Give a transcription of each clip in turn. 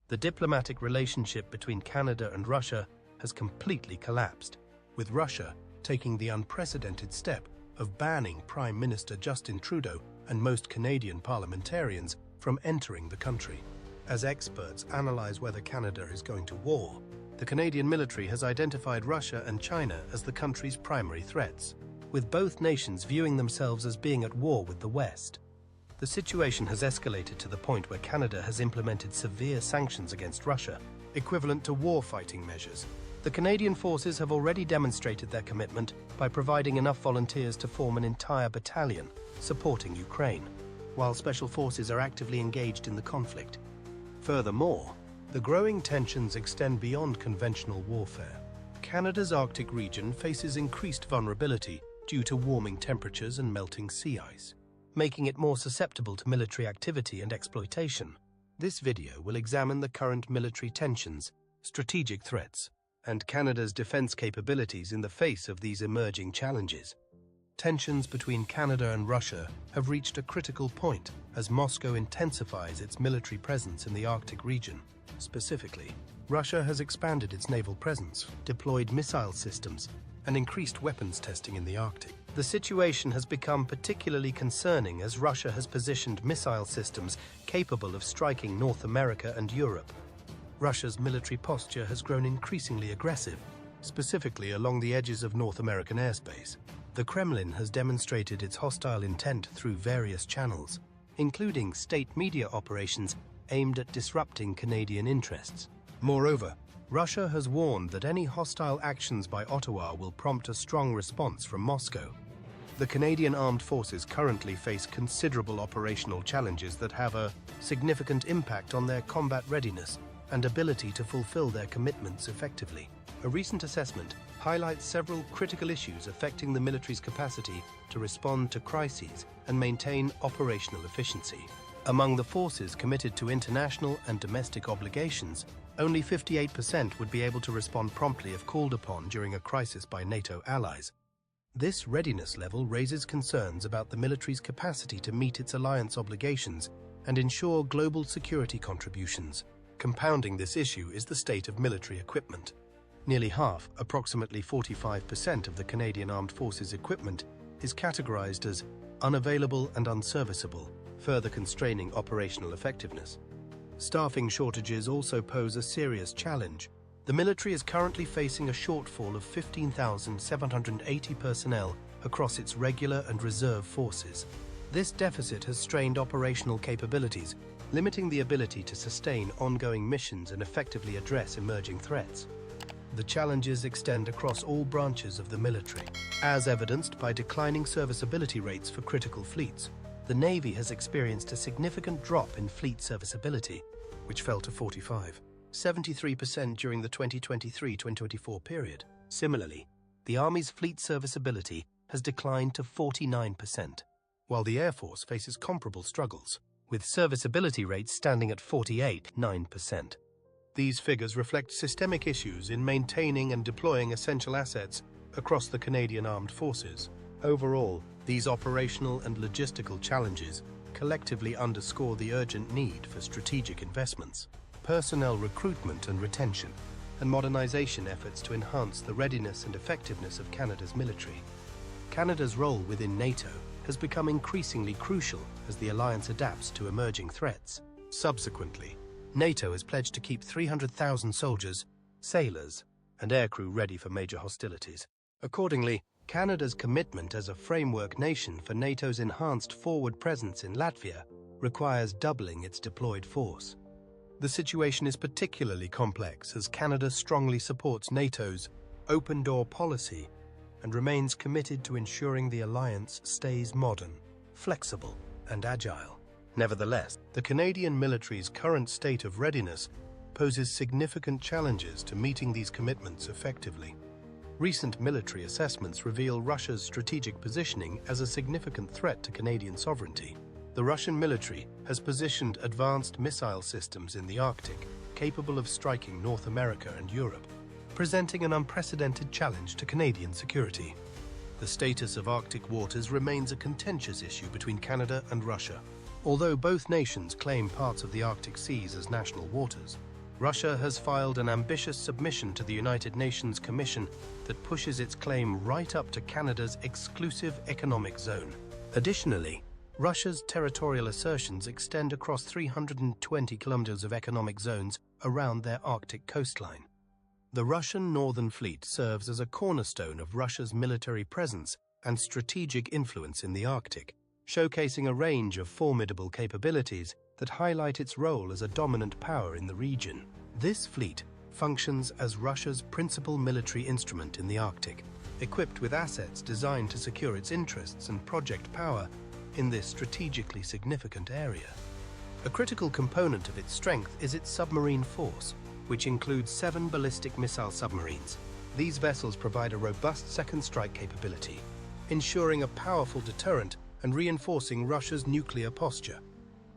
The diplomatic relationship between Canada and Russia has completely collapsed, with Russia taking the unprecedented step of banning Prime Minister Justin Trudeau and most Canadian parliamentarians from entering the country. As experts analyze whether Canada is going to war, the Canadian military has identified Russia and China as the country's primary threats, with both nations viewing themselves as being at war with the West. The situation has escalated to the point where Canada has implemented severe sanctions against Russia, equivalent to war-fighting measures. The Canadian forces have already demonstrated their commitment by providing enough volunteers to form an entire battalion supporting Ukraine, while special forces are actively engaged in the conflict. Furthermore, the growing tensions extend beyond conventional warfare. Canada's Arctic region faces increased vulnerability due to warming temperatures and melting sea ice, making it more susceptible to military activity and exploitation. This video will examine the current military tensions, strategic threats, and Canada's defense capabilities in the face of these emerging challenges. Tensions between Canada and Russia have reached a critical point as Moscow intensifies its military presence in the Arctic region. Specifically, Russia has expanded its naval presence, deployed missile systems, and increased weapons testing in the Arctic. The situation has become particularly concerning as Russia has positioned missile systems capable of striking North America and Europe. Russia's military posture has grown increasingly aggressive, specifically along the edges of North American airspace. The Kremlin has demonstrated its hostile intent through various channels, including state media operations aimed at disrupting Canadian interests. Moreover, Russia has warned that any hostile actions by Ottawa will prompt a strong response from Moscow. The Canadian Armed Forces currently face considerable operational challenges that have a significant impact on their combat readiness and ability to fulfill their commitments effectively. A recent assessment highlights several critical issues affecting the military's capacity to respond to crises and maintain operational efficiency. Among the forces committed to international and domestic obligations, only 58% would be able to respond promptly if called upon during a crisis by NATO allies. This readiness level raises concerns about the military's capacity to meet its alliance obligations and ensure global security contributions. Compounding this issue is the state of military equipment. Nearly half, approximately 45% of the Canadian Armed Forces equipment is categorized as unavailable and unserviceable, further constraining operational effectiveness. Staffing shortages also pose a serious challenge. The military is currently facing a shortfall of 15,780 personnel across its regular and reserve forces. This deficit has strained operational capabilities, limiting the ability to sustain ongoing missions and effectively address emerging threats. The challenges extend across all branches of the military. As evidenced by declining serviceability rates for critical fleets, the Navy has experienced a significant drop in fleet serviceability, which fell to 73% during the 2023-2024 period. Similarly, the Army's fleet serviceability has declined to 49%, while the Air Force faces comparable struggles, with serviceability rates standing at 48.9%. These figures reflect systemic issues in maintaining and deploying essential assets across the Canadian Armed Forces. Overall, these operational and logistical challenges collectively underscore the urgent need for strategic investments, personnel recruitment and retention, and modernization efforts to enhance the readiness and effectiveness of Canada's military. Canada's role within NATO has become increasingly crucial as the alliance adapts to emerging threats. Subsequently, NATO has pledged to keep 300,000 soldiers, sailors, and aircrew ready for major hostilities. Accordingly, Canada's commitment as a framework nation for NATO's enhanced forward presence in Latvia requires doubling its deployed force. The situation is particularly complex as Canada strongly supports NATO's open-door policy and remains committed to ensuring the alliance stays modern, flexible, and agile. Nevertheless, the Canadian military's current state of readiness poses significant challenges to meeting these commitments effectively. Recent military assessments reveal Russia's strategic positioning as a significant threat to Canadian sovereignty. The Russian military has positioned advanced missile systems in the Arctic, capable of striking North America and Europe, presenting an unprecedented challenge to Canadian security. The status of Arctic waters remains a contentious issue between Canada and Russia. Although both nations claim parts of the Arctic seas as national waters, Russia has filed an ambitious submission to the United Nations Commission that pushes its claim right up to Canada's exclusive economic zone. Additionally, Russia's territorial assertions extend across 320 kilometers of economic zones around their Arctic coastline. The Russian Northern Fleet serves as a cornerstone of Russia's military presence and strategic influence in the Arctic, showcasing a range of formidable capabilities that highlight its role as a dominant power in the region. This fleet functions as Russia's principal military instrument in the Arctic, equipped with assets designed to secure its interests and project power in this strategically significant area. A critical component of its strength is its submarine force, which includes 7 ballistic missile submarines. These vessels provide a robust second strike capability, ensuring a powerful deterrent and reinforcing Russia's nuclear posture.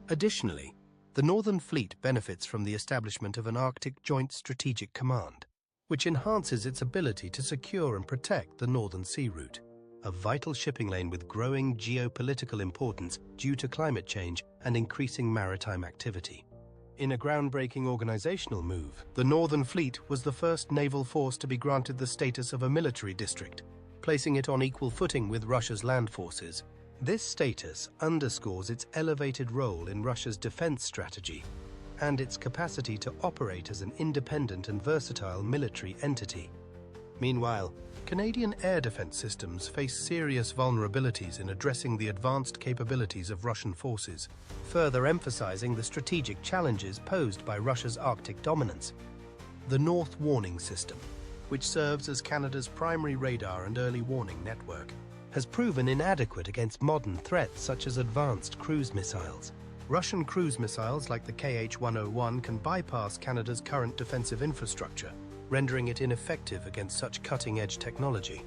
Additionally, the Northern Fleet benefits from the establishment of an Arctic Joint Strategic Command, which enhances its ability to secure and protect the Northern Sea Route, a vital shipping lane with growing geopolitical importance due to climate change and increasing maritime activity. In a groundbreaking organizational move, the Northern Fleet was the first naval force to be granted the status of a military district, placing it on equal footing with Russia's land forces. This status underscores its elevated role in Russia's defense strategy and its capacity to operate as an independent and versatile military entity. Meanwhile, Canadian air defense systems face serious vulnerabilities in addressing the advanced capabilities of Russian forces, further emphasizing the strategic challenges posed by Russia's Arctic dominance. The North Warning System, which serves as Canada's primary radar and early warning network, has proven inadequate against modern threats such as advanced cruise missiles. Russian cruise missiles like the KH-101 can bypass Canada's current defensive infrastructure, rendering it ineffective against such cutting-edge technology.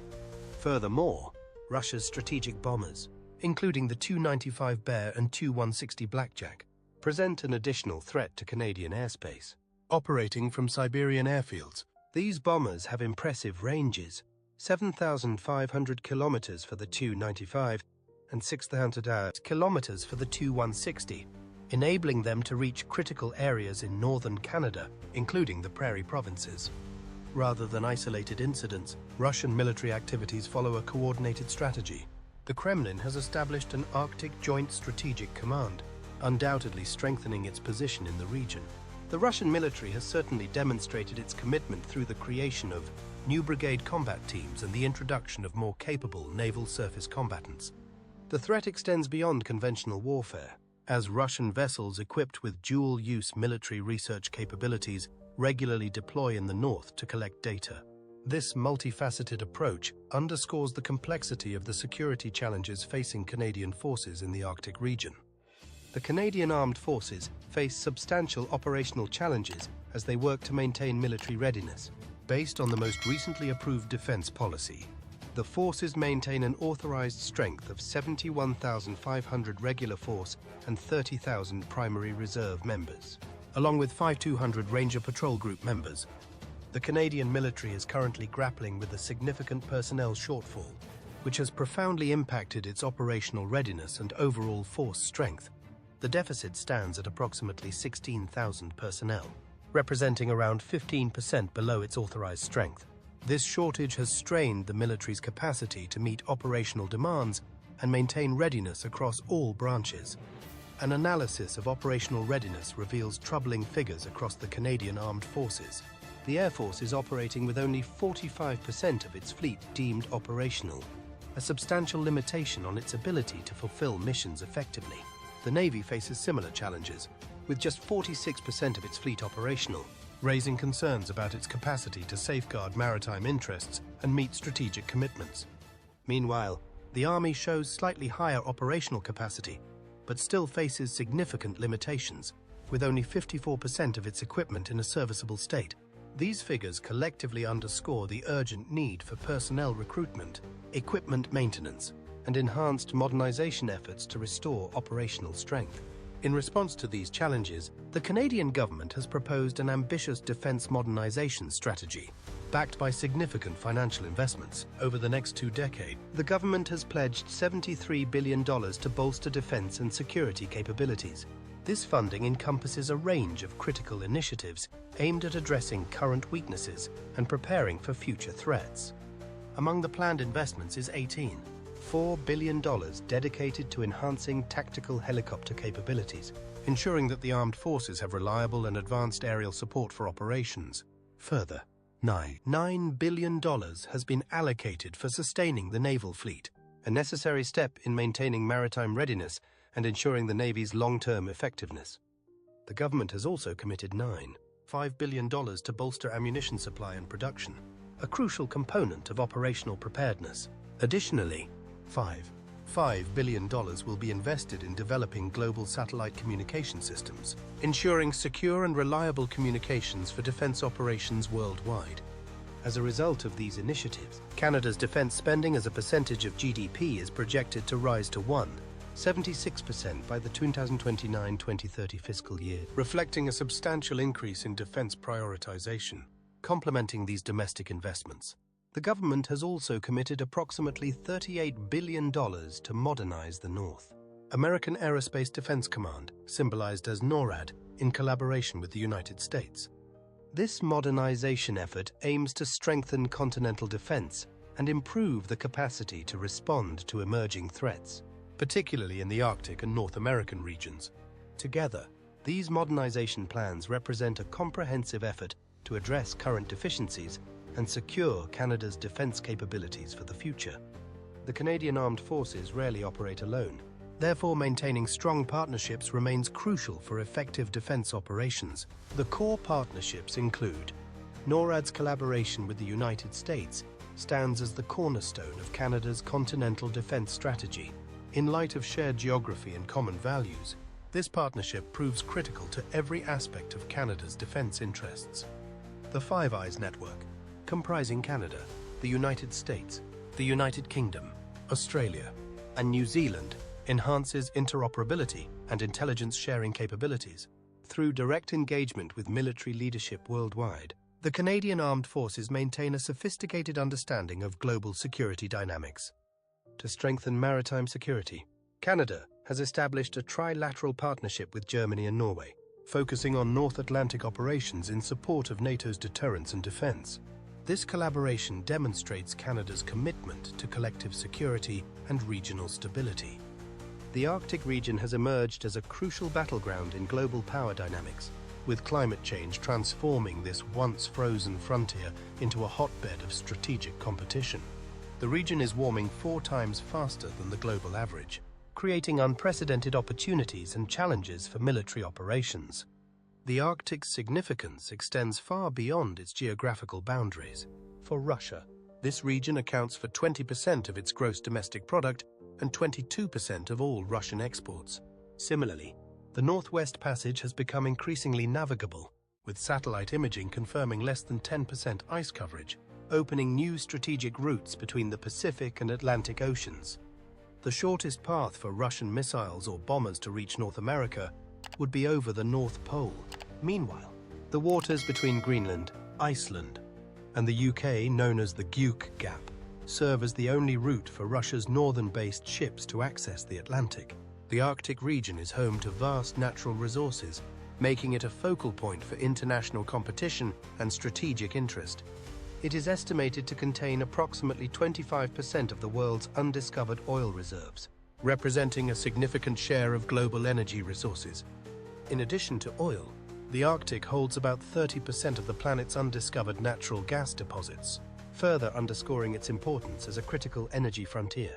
Furthermore, Russia's strategic bombers, including the Tu-95 Bear and Tu-160 Blackjack, present an additional threat to Canadian airspace. Operating from Siberian airfields, these bombers have impressive ranges, 7,500 kilometers for the Tu-95 and 6,000 kilometers for the Tu-160, enabling them to reach critical areas in northern Canada, including the Prairie Provinces. Rather than isolated incidents, Russian military activities follow a coordinated strategy. The Kremlin has established an Arctic Joint Strategic Command, undoubtedly strengthening its position in the region. The Russian military has certainly demonstrated its commitment through the creation of new brigade combat teams and the introduction of more capable naval surface combatants. The threat extends beyond conventional warfare, as Russian vessels equipped with dual-use military research capabilities regularly deploy in the north to collect data. This multifaceted approach underscores the complexity of the security challenges facing Canadian forces in the Arctic region. The Canadian Armed Forces face substantial operational challenges as they work to maintain military readiness. Based on the most recently approved defense policy, the forces maintain an authorized strength of 71,500 regular force and 30,000 primary reserve members, along with 5,200 Ranger Patrol Group members. The Canadian military is currently grappling with a significant personnel shortfall, which has profoundly impacted its operational readiness and overall force strength. The deficit stands at approximately 16,000 personnel, representing around 15% below its authorized strength. This shortage has strained the military's capacity to meet operational demands and maintain readiness across all branches. An analysis of operational readiness reveals troubling figures across the Canadian Armed Forces. The Air Force is operating with only 45% of its fleet deemed operational, a substantial limitation on its ability to fulfill missions effectively. The Navy faces similar challenges, with just 46% of its fleet operational, raising concerns about its capacity to safeguard maritime interests and meet strategic commitments. Meanwhile, the Army shows slightly higher operational capacity, but still faces significant limitations, with only 54% of its equipment in a serviceable state. These figures collectively underscore the urgent need for personnel recruitment, equipment maintenance, and enhanced modernization efforts to restore operational strength. In response to these challenges, the Canadian government has proposed an ambitious defense modernization strategy. Backed by significant financial investments over the next 2 decades, the government has pledged $73 billion to bolster defense and security capabilities. This funding encompasses a range of critical initiatives, aimed at addressing current weaknesses and preparing for future threats. Among the planned investments is $4 billion dedicated to enhancing tactical helicopter capabilities, ensuring that the armed forces have reliable and advanced aerial support for operations. Further, $9 billion has been allocated for sustaining the naval fleet, a necessary step in maintaining maritime readiness and ensuring the Navy's long-term effectiveness. The government has also committed $5 billion to bolster ammunition supply and production, a crucial component of operational preparedness. Additionally, $5 billion will be invested in developing global satellite communication systems, ensuring secure and reliable communications for defense operations worldwide. As a result of these initiatives, Canada's defense spending as a percentage of GDP is projected to rise to 76% by the 2029-2030 fiscal year, reflecting a substantial increase in defense prioritization. Complementing these domestic investments, the government has also committed approximately $38 billion to modernize the North American Aerospace Defense Command, symbolized as NORAD, in collaboration with the United States. This modernization effort aims to strengthen continental defense and improve the capacity to respond to emerging threats, particularly in the Arctic and North American regions. Together, these modernization plans represent a comprehensive effort to address current deficiencies and secure Canada's defense capabilities for the future. The Canadian Armed Forces rarely operate alone. Therefore, maintaining strong partnerships remains crucial for effective defense operations. The core partnerships include NORAD's collaboration with the United States stands as the cornerstone of Canada's continental defense strategy. In light of shared geography and common values, this partnership proves critical to every aspect of Canada's defense interests. The Five Eyes Network, comprising Canada, the United States, the United Kingdom, Australia, and New Zealand, enhances interoperability and intelligence sharing capabilities. Through direct engagement with military leadership worldwide, the Canadian Armed Forces maintain a sophisticated understanding of global security dynamics. To strengthen maritime security, Canada has established a trilateral partnership with Germany and Norway, focusing on North Atlantic operations in support of NATO's deterrence and defense. This collaboration demonstrates Canada's commitment to collective security and regional stability. The Arctic region has emerged as a crucial battleground in global power dynamics, with climate change transforming this once frozen frontier into a hotbed of strategic competition. The region is warming 4 times faster than the global average, creating unprecedented opportunities and challenges for military operations. The Arctic's significance extends far beyond its geographical boundaries. For Russia, this region accounts for 20% of its gross domestic product and 22% of all Russian exports. Similarly, the Northwest Passage has become increasingly navigable, with satellite imaging confirming less than 10% ice coverage, opening new strategic routes between the Pacific and Atlantic Oceans. The shortest path for Russian missiles or bombers to reach North America would be over the North Pole. Meanwhile, the waters between Greenland, Iceland, and the UK, known as the Guyuk Gap, serve as the only route for Russia's northern-based ships to access the Atlantic. The Arctic region is home to vast natural resources, making it a focal point for international competition and strategic interest. It is estimated to contain approximately 25% of the world's undiscovered oil reserves, representing a significant share of global energy resources. In addition to oil, the Arctic holds about 30% of the planet's undiscovered natural gas deposits, further underscoring its importance as a critical energy frontier.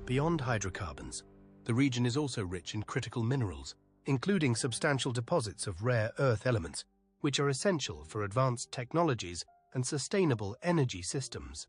Beyond hydrocarbons, the region is also rich in critical minerals, including substantial deposits of rare earth elements, which are essential for advanced technologies and sustainable energy systems.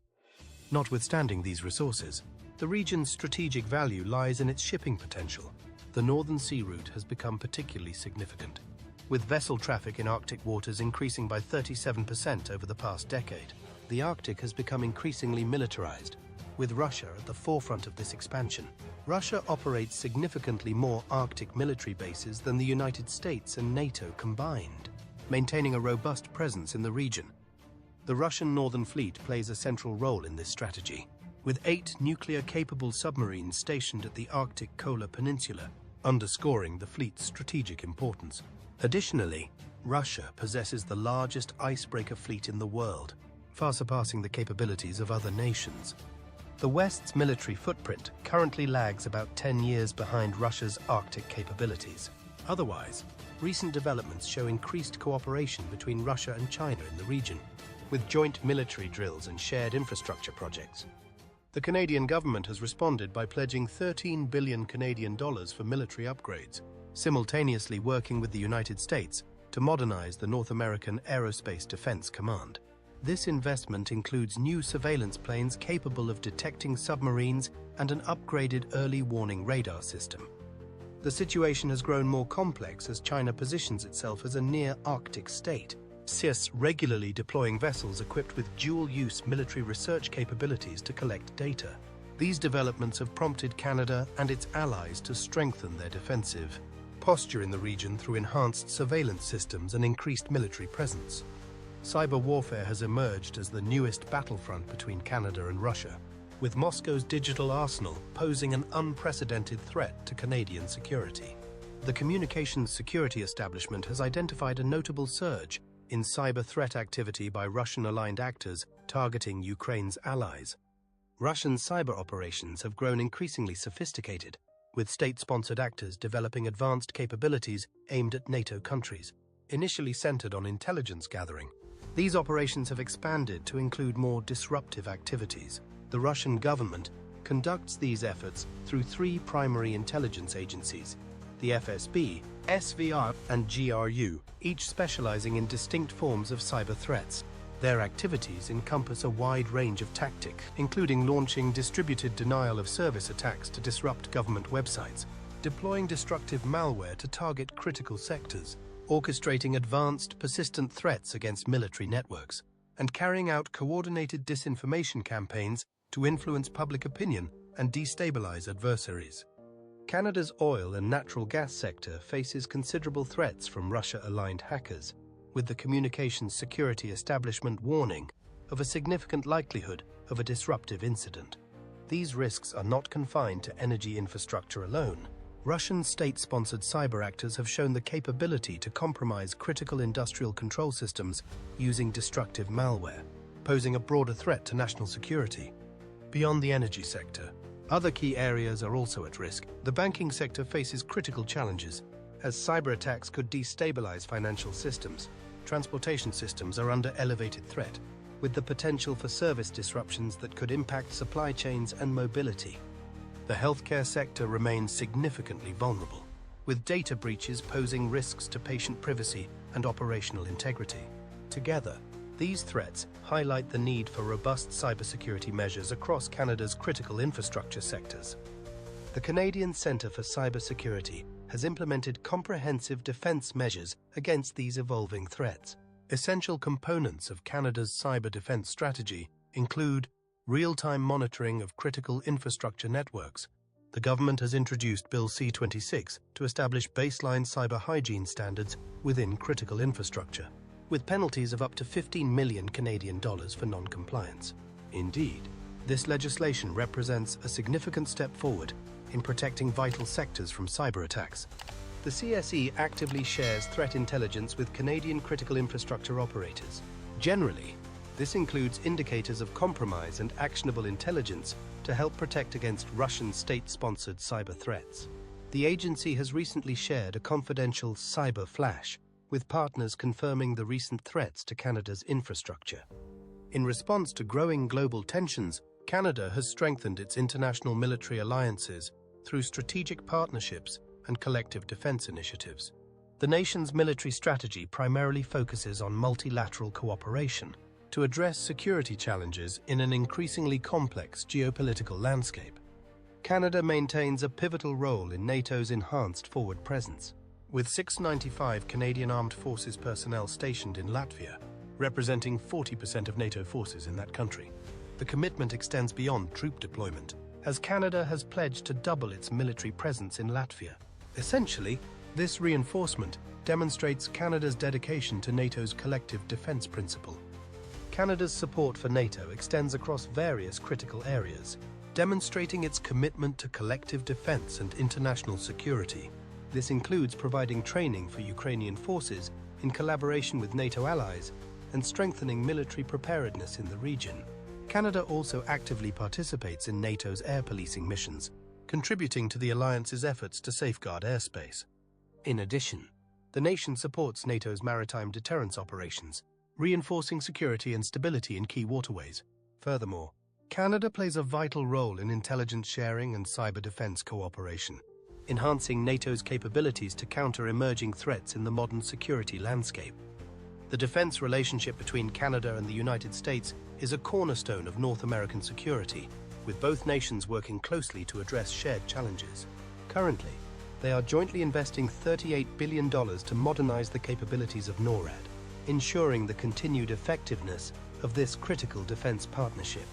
Notwithstanding these resources, the region's strategic value lies in its shipping potential. The Northern Sea Route has become particularly significant, with vessel traffic in Arctic waters increasing by 37% over the past decade. The Arctic has become increasingly militarized, with Russia at the forefront of this expansion. Russia operates significantly more Arctic military bases than the United States and NATO combined, maintaining a robust presence in the region. The Russian Northern Fleet plays a central role in this strategy, with 8 nuclear-capable submarines stationed at the Arctic Kola Peninsula, underscoring the fleet's strategic importance. Additionally, Russia possesses the largest icebreaker fleet in the world, far surpassing the capabilities of other nations. The West's military footprint currently lags about 10 years behind Russia's Arctic capabilities. Otherwise, recent developments show increased cooperation between Russia and China in the region, with joint military drills and shared infrastructure projects. The Canadian government has responded by pledging $13 billion Canadian for military upgrades, simultaneously working with the United States to modernize the North American Aerospace Defense Command. This investment includes new surveillance planes capable of detecting submarines and an upgraded early warning radar system. The situation has grown more complex as China positions itself as a near-Arctic state, CIS regularly deploying vessels equipped with dual-use military research capabilities to collect data. These developments have prompted Canada and its allies to strengthen their defensive posture in the region through enhanced surveillance systems and increased military presence. Cyber warfare has emerged as the newest battlefront between Canada and Russia, with Moscow's digital arsenal posing an unprecedented threat to Canadian security. The communications security establishment has identified a notable surge in cyber threat activity by Russian-aligned actors targeting Ukraine's allies. Russian cyber operations have grown increasingly sophisticated, with state-sponsored actors developing advanced capabilities aimed at NATO countries. Initially centered on intelligence gathering, these operations have expanded to include more disruptive activities. The Russian government conducts these efforts through three primary intelligence agencies: the FSB, SVR, and GRU, each specializing in distinct forms of cyber threats. Their activities encompass a wide range of tactics, including launching distributed denial-of-service attacks to disrupt government websites, deploying destructive malware to target critical sectors, orchestrating advanced, persistent threats against military networks, and carrying out coordinated disinformation campaigns to influence public opinion and destabilize adversaries. Canada's oil and natural gas sector faces considerable threats from Russia-aligned hackers, with the Communications Security Establishment warning of a significant likelihood of a disruptive incident. These risks are not confined to energy infrastructure alone. Russian state-sponsored cyber actors have shown the capability to compromise critical industrial control systems using destructive malware, posing a broader threat to national security. Beyond the energy sector, other key areas are also at risk. The banking sector faces critical challenges, as cyber attacks could destabilize financial systems. Transportation systems are under elevated threat, with the potential for service disruptions that could impact supply chains and mobility. The healthcare sector remains significantly vulnerable, with data breaches posing risks to patient privacy and operational integrity. Together, these threats highlight the need for robust cybersecurity measures across Canada's critical infrastructure sectors. The Canadian Centre for Cybersecurity has implemented comprehensive defence measures against these evolving threats. Essential components of Canada's cyber defence strategy include real-time monitoring of critical infrastructure networks. The government has introduced Bill C-26 to establish baseline cyber hygiene standards within critical infrastructure, with penalties of up to $15 million Canadian for non-compliance. Indeed, this legislation represents a significant step forward in protecting vital sectors from cyber attacks. The CSE actively shares threat intelligence with Canadian critical infrastructure operators. Generally, this includes indicators of compromise and actionable intelligence to help protect against Russian state-sponsored cyber threats. The agency has recently shared a confidential cyber flash with partners confirming the recent threats to Canada's infrastructure. In response to growing global tensions, Canada has strengthened its international military alliances through strategic partnerships and collective defense initiatives. The nation's military strategy primarily focuses on multilateral cooperation to address security challenges in an increasingly complex geopolitical landscape. Canada maintains a pivotal role in NATO's enhanced forward presence, with 695 Canadian Armed Forces personnel stationed in Latvia, representing 40% of NATO forces in that country. The commitment extends beyond troop deployment, as Canada has pledged to double its military presence in Latvia. Essentially, this reinforcement demonstrates Canada's dedication to NATO's collective defense principle. Canada's support for NATO extends across various critical areas, demonstrating its commitment to collective defense and international security. This includes providing training for Ukrainian forces in collaboration with NATO allies and strengthening military preparedness in the region. Canada also actively participates in NATO's air policing missions, contributing to the alliance's efforts to safeguard airspace. In addition, the nation supports NATO's maritime deterrence operations, reinforcing security and stability in key waterways. Furthermore, Canada plays a vital role in intelligence sharing and cyber defense cooperation, enhancing NATO's capabilities to counter emerging threats in the modern security landscape. The defense relationship between Canada and the United States is a cornerstone of North American security, with both nations working closely to address shared challenges. Currently, they are jointly investing $38 billion to modernize the capabilities of NORAD, ensuring the continued effectiveness of this critical defense partnership.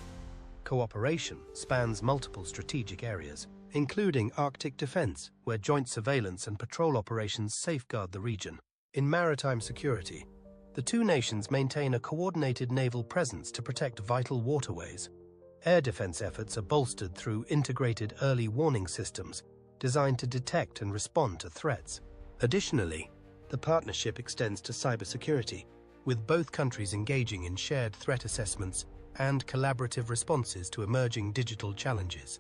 Cooperation spans multiple strategic areas, including Arctic defense, where joint surveillance and patrol operations safeguard the region. In maritime security, the two nations maintain a coordinated naval presence to protect vital waterways. Air defense efforts are bolstered through integrated early warning systems designed to detect and respond to threats. Additionally, the partnership extends to cybersecurity, with both countries engaging in shared threat assessments and collaborative responses to emerging digital challenges.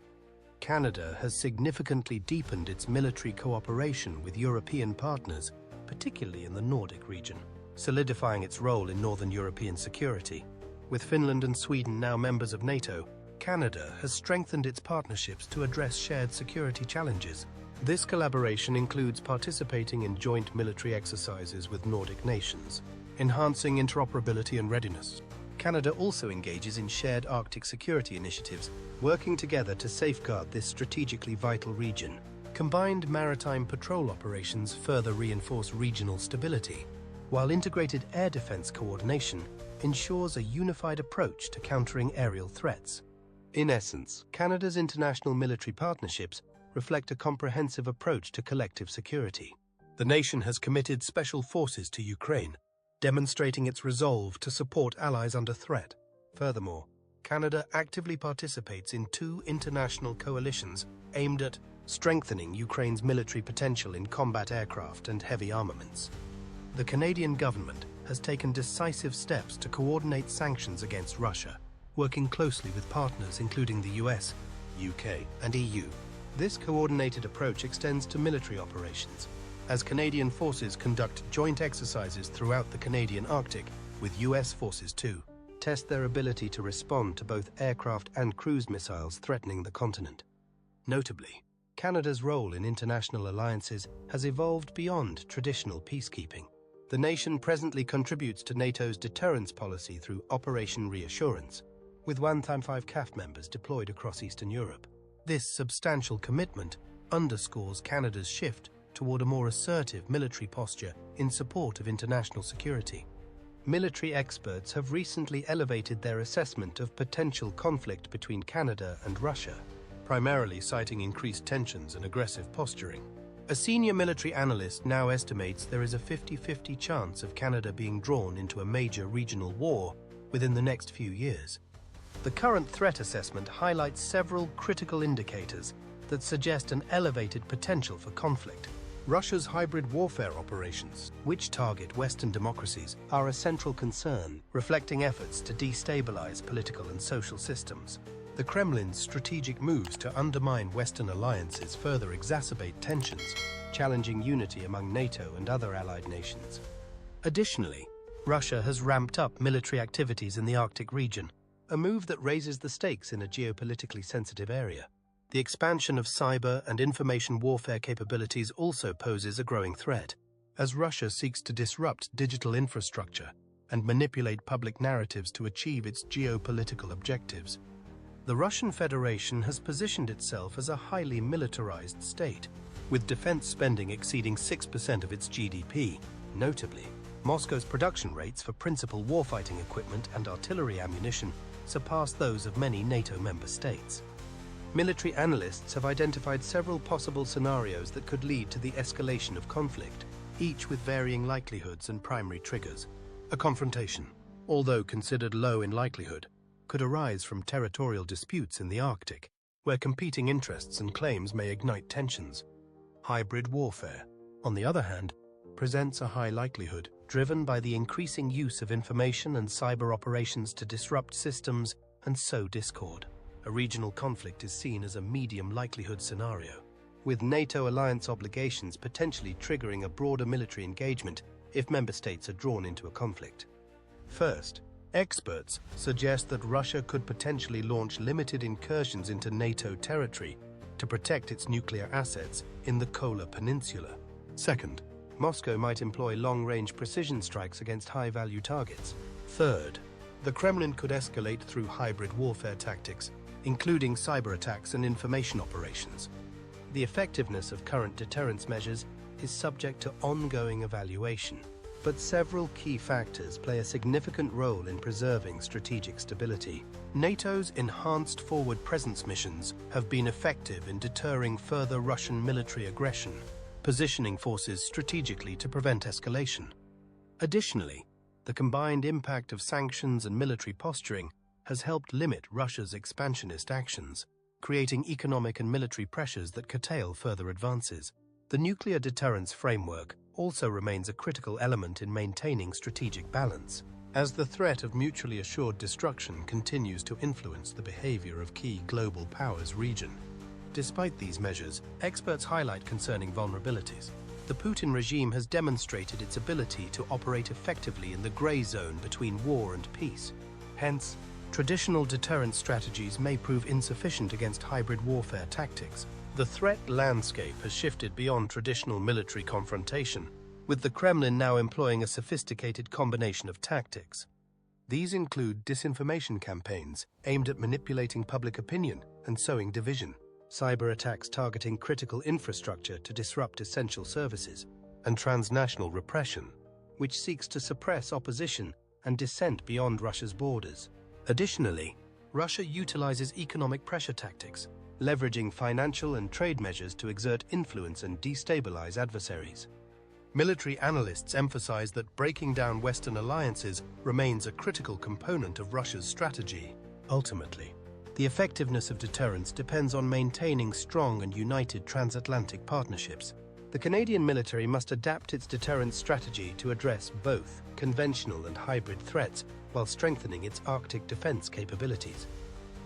Canada has significantly deepened its military cooperation with European partners, particularly in the Nordic region, solidifying its role in Northern European security. With Finland and Sweden now members of NATO, Canada has strengthened its partnerships to address shared security challenges. This collaboration includes participating in joint military exercises with Nordic nations, enhancing interoperability and readiness. Canada also engages in shared Arctic security initiatives, working together to safeguard this strategically vital region. Combined maritime patrol operations further reinforce regional stability, while integrated air defense coordination ensures a unified approach to countering aerial threats. In essence, Canada's international military partnerships reflect a comprehensive approach to collective security. The nation has committed special forces to Ukraine, demonstrating its resolve to support allies under threat. Furthermore, Canada actively participates in two international coalitions aimed at strengthening Ukraine's military potential in combat aircraft and heavy armaments. The Canadian government has taken decisive steps to coordinate sanctions against Russia, working closely with partners including the US, UK, and EU. This coordinated approach extends to military operations, as Canadian forces conduct joint exercises throughout the Canadian Arctic, with US forces too, test their ability to respond to both aircraft and cruise missiles threatening the continent. Notably, Canada's role in international alliances has evolved beyond traditional peacekeeping. The nation presently contributes to NATO's deterrence policy through Operation Reassurance, with 1x5 CAF members deployed across Eastern Europe. This substantial commitment underscores Canada's shift toward a more assertive military posture in support of international security. Military experts have recently elevated their assessment of potential conflict between Canada and Russia, primarily citing increased tensions and aggressive posturing. A senior military analyst now estimates there is a 50-50 chance of Canada being drawn into a major regional war within the next few years. The current threat assessment highlights several critical indicators that suggest an elevated potential for conflict. Russia's hybrid warfare operations, which target Western democracies, are a central concern, reflecting efforts to destabilize political and social systems. The Kremlin's strategic moves to undermine Western alliances further exacerbate tensions, challenging unity among NATO and other allied nations. Additionally, Russia has ramped up military activities in the Arctic region, a move that raises the stakes in a geopolitically sensitive area. The expansion of cyber and information warfare capabilities also poses a growing threat, as Russia seeks to disrupt digital infrastructure and manipulate public narratives to achieve its geopolitical objectives. The Russian Federation has positioned itself as a highly militarized state, with defense spending exceeding 6% of its GDP. Notably, Moscow's production rates for principal warfighting equipment and artillery ammunition surpass those of many NATO member states. Military analysts have identified several possible scenarios that could lead to the escalation of conflict, each with varying likelihoods and primary triggers. A confrontation, although considered low in likelihood, could arise from territorial disputes in the Arctic, where competing interests and claims may ignite tensions. Hybrid warfare, on the other hand, presents a high likelihood, driven by the increasing use of information and cyber operations to disrupt systems and sow discord. A regional conflict is seen as a medium likelihood scenario, with NATO alliance obligations potentially triggering a broader military engagement if member states are drawn into a conflict. First, experts suggest that Russia could potentially launch limited incursions into NATO territory to protect its nuclear assets in the Kola Peninsula. Second, Moscow might employ long-range precision strikes against high-value targets. Third, the Kremlin could escalate through hybrid warfare tactics, including cyber attacks and information operations. The effectiveness of current deterrence measures is subject to ongoing evaluation, but several key factors play a significant role in preserving strategic stability. NATO's enhanced forward presence missions have been effective in deterring further Russian military aggression, positioning forces strategically to prevent escalation. Additionally, the combined impact of sanctions and military posturing has helped limit Russia's expansionist actions, creating economic and military pressures that curtail further advances. The nuclear deterrence framework also remains a critical element in maintaining strategic balance, as the threat of mutually assured destruction continues to influence the behavior of key global powers region. Despite these measures, experts highlight concerning vulnerabilities. The Putin regime has demonstrated its ability to operate effectively in the gray zone between war and peace. Hence, traditional deterrence strategies may prove insufficient against hybrid warfare tactics. The threat landscape has shifted beyond traditional military confrontation, with the Kremlin now employing a sophisticated combination of tactics. These include disinformation campaigns aimed at manipulating public opinion and sowing division, cyber attacks targeting critical infrastructure to disrupt essential services, and transnational repression, which seeks to suppress opposition and dissent beyond Russia's borders. Additionally, Russia utilizes economic pressure tactics, leveraging financial and trade measures to exert influence and destabilize adversaries. Military analysts emphasize that breaking down Western alliances remains a critical component of Russia's strategy. Ultimately, the effectiveness of deterrence depends on maintaining strong and united transatlantic partnerships. The Canadian military must adapt its deterrence strategy to address both conventional and hybrid threats while strengthening its Arctic defense capabilities.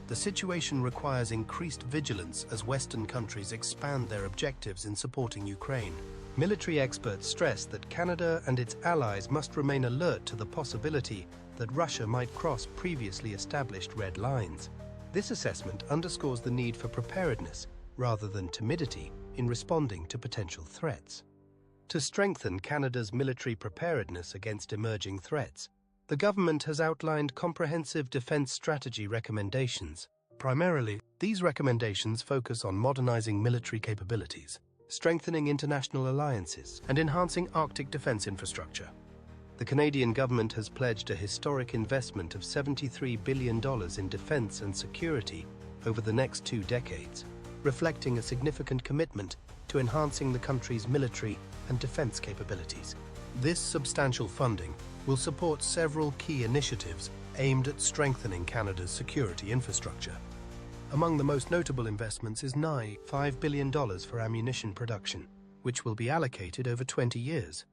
The situation requires increased vigilance as Western countries expand their objectives in supporting Ukraine. Military experts stress that Canada and its allies must remain alert to the possibility that Russia might cross previously established red lines. This assessment underscores the need for preparedness rather than timidity in responding to potential threats. To strengthen Canada's military preparedness against emerging threats, the government has outlined comprehensive defense strategy recommendations. Primarily, these recommendations focus on modernizing military capabilities, strengthening international alliances, and enhancing Arctic defense infrastructure. The Canadian government has pledged a historic investment of $73 billion in defense and security over the next 2 decades, reflecting a significant commitment to enhancing the country's military and defense capabilities. This substantial funding will support several key initiatives aimed at strengthening Canada's security infrastructure. Among the most notable investments is nigh $5 billion for ammunition production, which will be allocated over 20 years.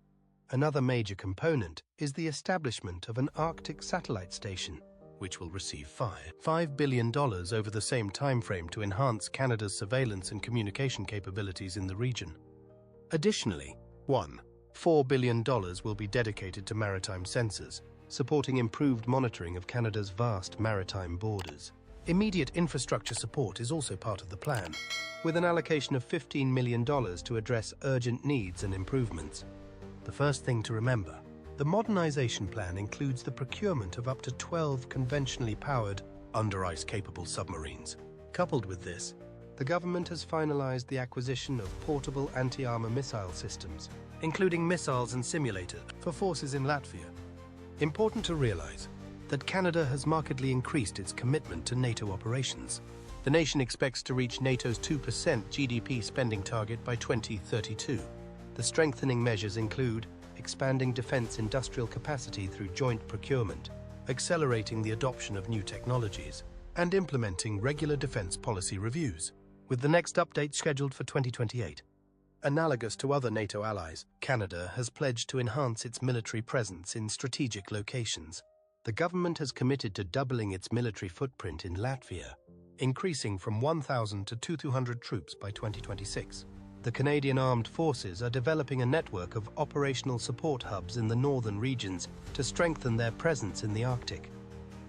Another major component is the establishment of an Arctic satellite station, which will receive $5 billion over the same timeframe to enhance Canada's surveillance and communication capabilities in the region. Additionally, $4 billion will be dedicated to maritime sensors, supporting improved monitoring of Canada's vast maritime borders. Immediate infrastructure support is also part of the plan, with an allocation of $15 million to address urgent needs and improvements. The first thing to remember, the modernization plan includes the procurement of up to 12 conventionally powered, under-ice-capable submarines. Coupled with this, the government has finalized the acquisition of portable anti-armor missile systems, including missiles and simulators, for forces in Latvia. Important to realize that Canada has markedly increased its commitment to NATO operations. The nation expects to reach NATO's 2% GDP spending target by 2032. The strengthening measures include expanding defense industrial capacity through joint procurement, accelerating the adoption of new technologies, and implementing regular defense policy reviews, with the next update scheduled for 2028. Analogous to other NATO allies, Canada has pledged to enhance its military presence in strategic locations. The government has committed to doubling its military footprint in Latvia, increasing from 1,000 to 200 troops by 2026. The Canadian Armed Forces are developing a network of operational support hubs in the northern regions to strengthen their presence in the Arctic.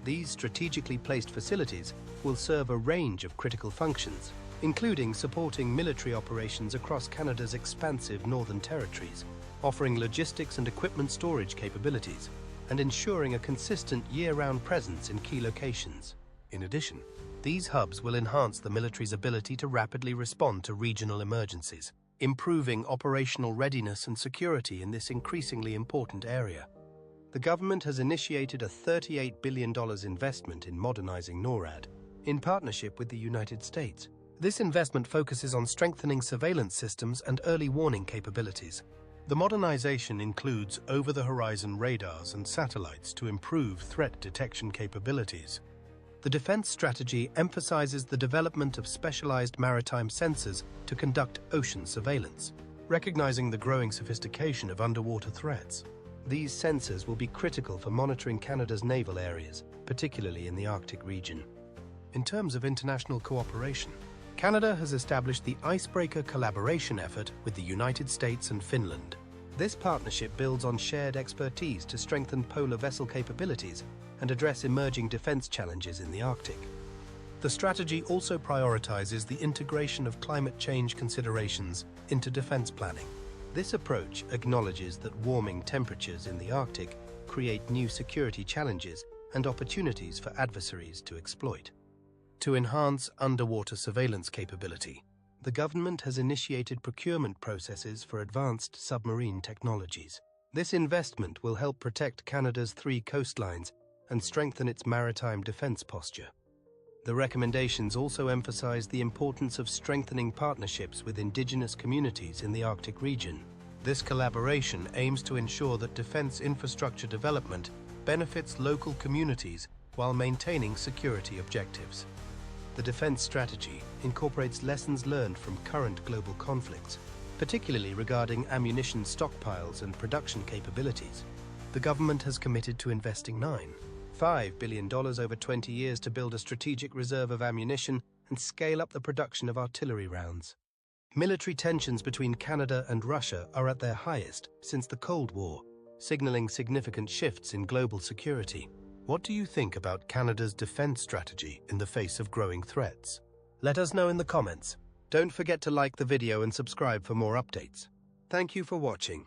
These strategically placed facilities will serve a range of critical functions, including supporting military operations across Canada's expansive northern territories, offering logistics and equipment storage capabilities, and ensuring a consistent year-round presence in key locations. In addition, these hubs will enhance the military's ability to rapidly respond to regional emergencies, improving operational readiness and security in this increasingly important area. The government has initiated a $38 billion investment in modernizing NORAD, in partnership with the United States. This investment focuses on strengthening surveillance systems and early warning capabilities. The modernization includes over-the-horizon radars and satellites to improve threat detection capabilities. The defense strategy emphasizes the development of specialized maritime sensors to conduct ocean surveillance, recognizing the growing sophistication of underwater threats. These sensors will be critical for monitoring Canada's naval areas, particularly in the Arctic region. In terms of international cooperation, Canada has established the Icebreaker collaboration effort with the United States and Finland. This partnership builds on shared expertise to strengthen polar vessel capabilities and address emerging defense challenges in the Arctic. The strategy also prioritizes the integration of climate change considerations into defense planning. This approach acknowledges that warming temperatures in the Arctic create new security challenges and opportunities for adversaries to exploit. To enhance underwater surveillance capability, the government has initiated procurement processes for advanced submarine technologies. This investment will help protect Canada's 3 coastlines and strengthen its maritime defense posture. The recommendations also emphasize the importance of strengthening partnerships with Indigenous communities in the Arctic region. This collaboration aims to ensure that defense infrastructure development benefits local communities while maintaining security objectives. The defense strategy incorporates lessons learned from current global conflicts, particularly regarding ammunition stockpiles and production capabilities. The government has committed to investing $9.5 billion over 20 years to build a strategic reserve of ammunition and scale up the production of artillery rounds. Military tensions between Canada and Russia are at their highest since the Cold War, signaling significant shifts in global security. What do you think about Canada's defense strategy in the face of growing threats? Let us know in the comments. Don't forget to like the video and subscribe for more updates. Thank you for watching.